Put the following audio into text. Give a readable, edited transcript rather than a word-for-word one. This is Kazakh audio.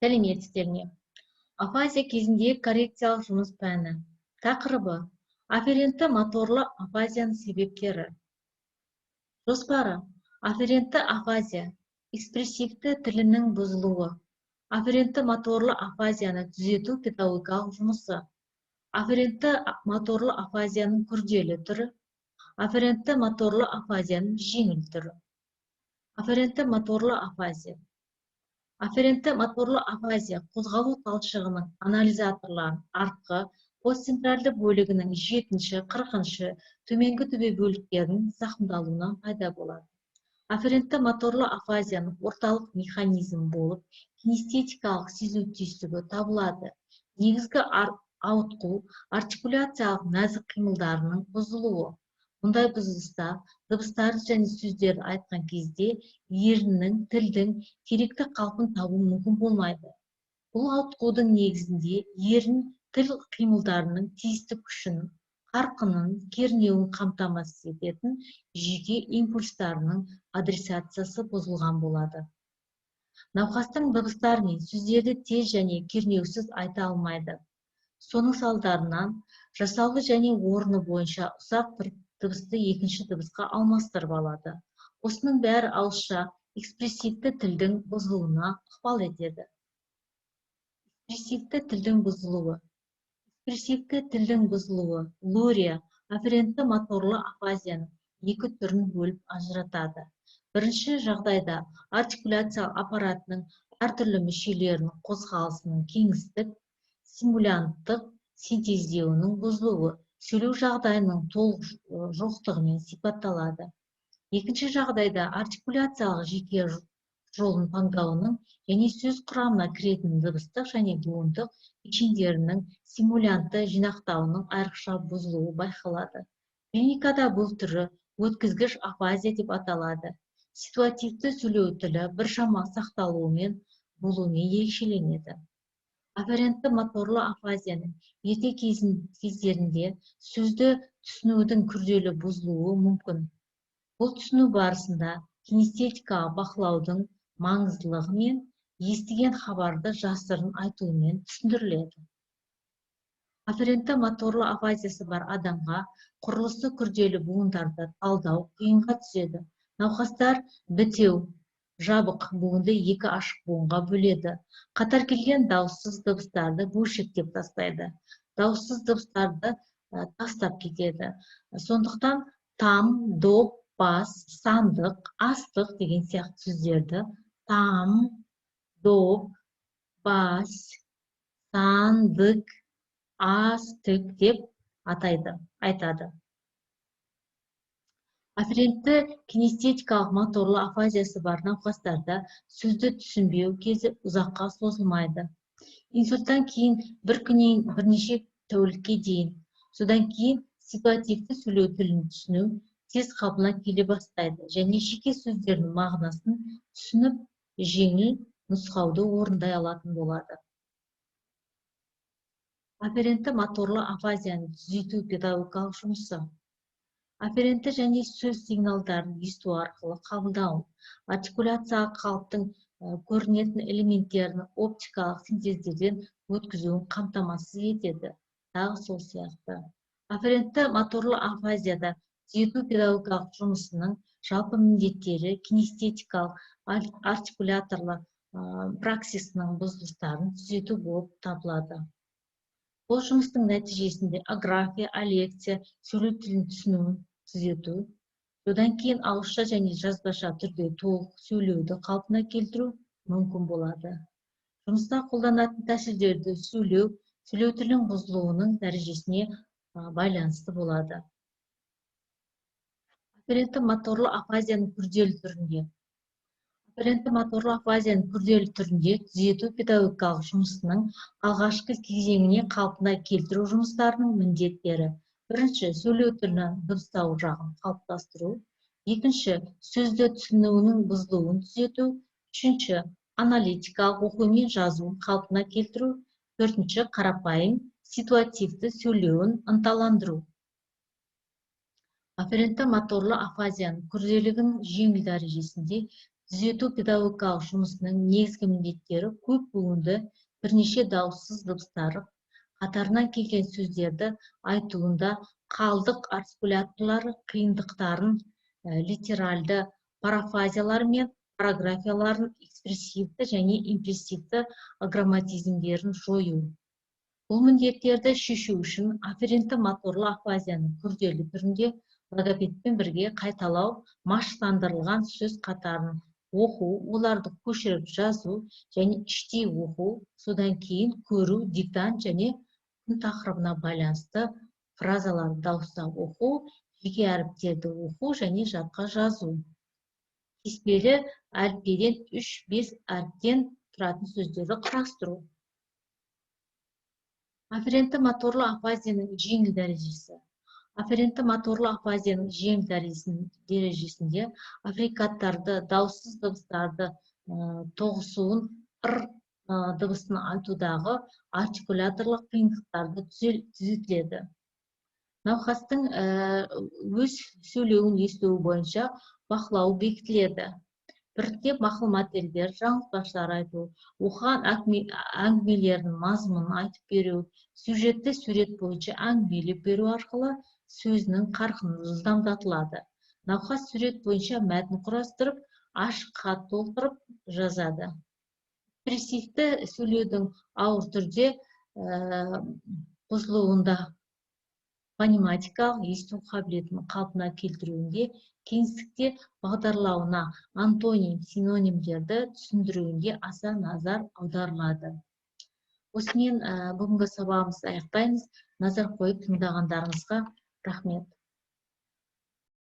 Сәлеметсіздер ме? Афазия кезінде коррекциялық жұмыс пәні. Тақырыбы: афферентті моторлы афазияның себептері. Жоспары: афферентті афазия, экспрессивті тілінің бұзылуы. Афферентті моторлы афазияны түзету педагогикалық жұмысы. Афферентті моторлы афазияның күрделі түрі. Афферентті моторлы афазияның жеңіл түрі. Афферентті моторлы афазия. Афферентті моторлы афазия қозғалу талшығының анализаторларын артқы постцентральды бөлігінің 7-40 төменгі төбе бөліктерінің зақымдалуынан пайда болады. Афферентті моторлы афазияның орталық механизм болып, кинестетикалық сезу түйсігі табылады. Негізгі ауытқу артикуляциялық нәзік қимылдарының бұзылуы. Мұндай бұзылыста дыбыстарды және сөздерді айтқан кезде еріннің, тілдің керекті қалпын табу мүмкін болмайды. Бұл ауытқудың негізінде ерін тіл қимылдарының тиісті күшін, қарқынын, кернеуін қамтамасыз ететін жүйке импульстарының адресациясы бұзылған болады. Науқастың дыбыстар мен сөздерді тез және кернеусіз айта алмайды. Соның салдарынан жасалды және орны бойынша ұсақ бір дыбысты екінші дыбысқа алмастырып алады. Осының бәрі ауызша экспрессивті тілдің бұзылуына ықпал етеді. Экспрессивті тілдің бұзылуы. Экспрессивті тілдің бұзылуы лурия афферентті моторлы афазияның екі түрін бөліп ажыратады. Бірінші жағдайда артикуляциялық аппаратының әртүрлі мүшелерінің қозғалысының кеңістік симулянттық синтездеуінің бұзылуы сөйлеу жағдайының толық жоқтығымен сипатталады. Екінші жағдайда артикуляциялық жеке жолын таңдауының және сөз құрамына кіретін дыбыстық және буындық кешендерінің симулянтты жинақтауының айрықша бұзылуы байқалады. Клиникада бұл түрі өткізгіш афазия деп аталады. Ситуативті сөйлеу тілі біршама сақталуымен болуымен ерекшеленеді. Афферентті моторлы афазияның ерте кездерінде сөзді түсінудің күрделі бұзылуы мүмкін. Бұл түсіну барысында кинестетикалық бақылаудың маңыздылығы мен естіген хабарды жасырын айтуымен түсіндіріледі. Афферентті моторлы афазиясы бар адамға құрылысы күрделі буындарды талдау қиынға түседі. Науқастар бітеу, жабық буынды екі ашық буынға бөледі. Қатар келген дауыссыз дыбыстарды бөлшектеп тастайды. Дауыссыз дыбыстарды тастап кетеді. Сондықтан там, доп, бас, сандық, астық деген сияқты сөздерді там, доп, бас, сандық, астық деп айтады. Афферентті кинестетикалық моторлы афазиясы бар науқастарда сөзді түсінбеу кезі ұзаққа созылмайды. Инсульттан кейін бір күннен бірнеше тәулікке дейін, содан кейін ситуативті сөйлеу тілін түсіну тез қалпына келе бастайды және жеке сөздердің мағынасын түсініп, жеңіл нұсқауды орындай алатын болады. Афферентті моторлы афазияны түзету педагогикалық жұмысы. Афферентті және сөз сигналдарын есту арқылы қабылдау, артикуляциялық қалыптың көрінетін элементтерін оптикалық синтездерден өткізуін қамтамасыз етеді. Тағы сол сияқты. Афферентті моторлы афазияда түзету педагогикалық жұмысының жалпы міндеттері кинестетикалық артикуляторлы праксисінің бұзылыстарын түзету болып табылады. Бұл жұмыстың нәтижесінде аграфия, алекция, сөйлеу тілін түсінуін түзету, содан кейін ауызша және жазбаша түрде толық сөйлеуді қалпына келтіру мүмкін болады. Жұмыста қолданатын тәсілдерді сөйлеу тілінің бұзылуының дәрежесіне байланысты болады. Афферентті моторлы афазияның күрделі түрінде. Афферентті моторлы афазияның күрделі түрінде түзету педагогикалық жұмысының алғашқы кезеңіне қалпына келтіру жұмыстарының міндеттері. Бірінші, сөйлеу тілінің дыбыстау жағын қалыптастыру. Екінші, сөзді түсінуінің бұзылуын түзету. Үшінші, аналитикалық оқу мен жазуын қалпына келтіру. Төртінші, қарапайым ситуативті сөйлеуін ынталандыру. Афферентті моторлы афазияның күрделілігінің жеңіл дәрежесінде Түзету педагогикалық жұмысының негізгі міндеттері көп буынды бірнеше дауыссыз дыбыстар қатарынан келген сөздерді айтуында қалдық артикуляторлары қиындықтарын, литеральды парафазиялар мен параграфияларын, экспрессивті және импрессивті грамматизмдерін жою. Бұл міндеттерді шешу үшін афферентті моторлы афазияның күрделі түрінде логопедпен бірге қайталау, машықтандырылған сөз қатарын оқу, оларды көшіріп жазу және іштей оқу, содан кейін көру, диктант және күн тақырыбына байланысты фразаларды дауыстап оқу, жеке әріптерді оқу және жадқа жазу. Кеспелі әліппеден 3-5 әріптен тұратын сөздерді құрастыру. Афферентті моторлы афазияның жеңіл дәрежесі. Афферентті моторлы афазияның жеңіл дәрежесінде африкаттарды, дауыссыз дыбыстарды тоғысуын ыр дыбысын айтудағы артикуляторлық қиындықтарды түзетіледі. Науқастың өз сөйлеуін естуі бойынша бақылау бекітіледі. Біріктеп мақал мәтелдер, жаңылтпаштар айту, оқыған әңгімелердің мазмұнын айтып беру, сюжетті сурет бойынша әңгімелеп беру арқылы сөзінің қарқыны жылдамдатылады. Науқас сурет бойынша мәтін құрастырып, ашық хат толтырып жазады. Экспрессивті сөйлеудің ауыр түрде бұзылуында фонематикалық есту қабілетін қалпына келтіруінде, кеңістікте бағдарлауына, антоним, синонимдерді түсіндіруінде аса назар аударылады. Осымен бүгінгі сабағымызды аяқтаймыз. Назар қойып тыңдағандарыңызға рахмет.